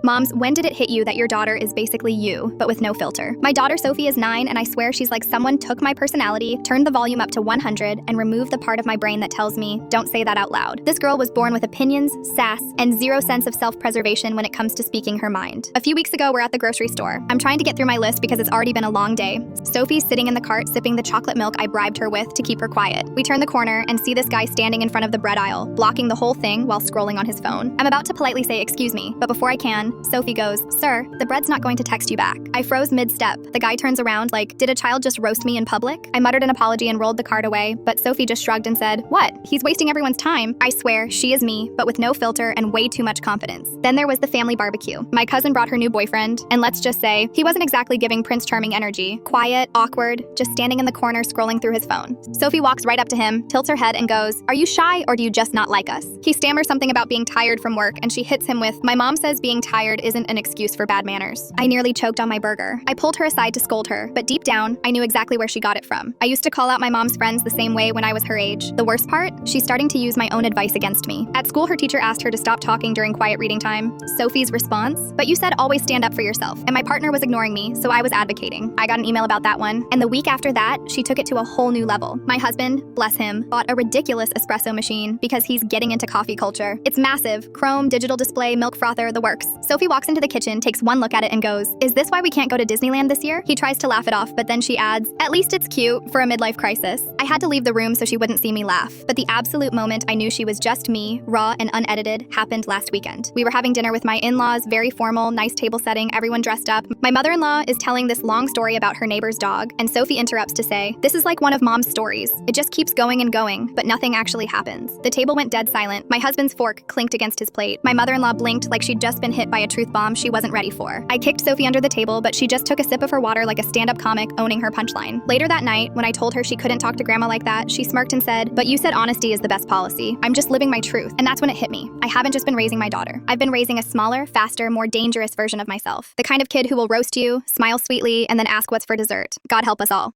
Moms, when did it hit you that your daughter is basically you, but with no filter? My daughter Sophie is 9, and I swear she's like someone took my personality, turned the volume up to 100, and removed the part of my brain that tells me, don't say that out loud. This girl was born with opinions, sass, and zero sense of self-preservation when it comes to speaking her mind. A few weeks ago, we're at the grocery store. I'm trying to get through my list because it's already been a long day. Sophie's sitting in the cart sipping the chocolate milk I bribed her with to keep her quiet. We turn the corner and see this guy standing in front of the bread aisle, blocking the whole thing while scrolling on his phone. I'm about to politely say excuse me, but before I can, Sophie goes, "Sir, the bread's not going to text you back." I froze mid-step. The guy turns around like, did a child just roast me in public? I muttered an apology and rolled the cart away, but Sophie just shrugged and said, "What? He's wasting everyone's time." I swear, she is me, but with no filter and way too much confidence. Then there was the family barbecue. My cousin brought her new boyfriend, and let's just say, he wasn't exactly giving Prince Charming energy. Quiet, awkward, just standing in the corner scrolling through his phone. Sophie walks right up to him, tilts her head and goes, "Are you shy or do you just not like us?" He stammers something about being tired from work, and she hits him with, "My mom says being tired isn't an excuse for bad manners." I nearly choked on my burger. I pulled her aside to scold her, but deep down, I knew exactly where she got it from. I used to call out my mom's friends the same way when I was her age. The worst part? She's starting to use my own advice against me. At school, her teacher asked her to stop talking during quiet reading time. Sophie's response? "But you said always stand up for yourself." And my partner was ignoring me, so I was advocating. I got an email about that one, and the week after that, she took it to a whole new level. My husband, bless him, bought a ridiculous espresso machine because he's getting into coffee culture. It's massive, chrome, digital display, milk frother, the works. Sophie walks into the kitchen, takes one look at it and goes, "Is this why we can't go to Disneyland this year?" He tries to laugh it off, but then she adds, "At least it's cute for a midlife crisis." I had to leave the room so she wouldn't see me laugh, but the absolute moment I knew she was just me, raw and unedited, happened last weekend. We were having dinner with my in-laws, very formal, nice table setting, everyone dressed up. My mother-in-law is telling this long story about her neighbor's dog, and Sophie interrupts to say, "This is like one of Mom's stories. It just keeps going and going, but nothing actually happens." The table went dead silent. My husband's fork clinked against his plate. My mother-in-law blinked like she'd just been hit by a truth bomb she wasn't ready for. I kicked Sophie under the table, but she just took a sip of her water like a stand-up comic owning her punchline. Later that night, when I told her she couldn't talk to Grandma like that, she smirked and said, "But you said honesty is the best policy. I'm just living my truth." And that's when it hit me. I haven't just been raising my daughter. I've been raising a smaller, faster, more dangerous version of myself. The kind of kid who will roast you, smile sweetly, and then ask what's for dessert. God help us all.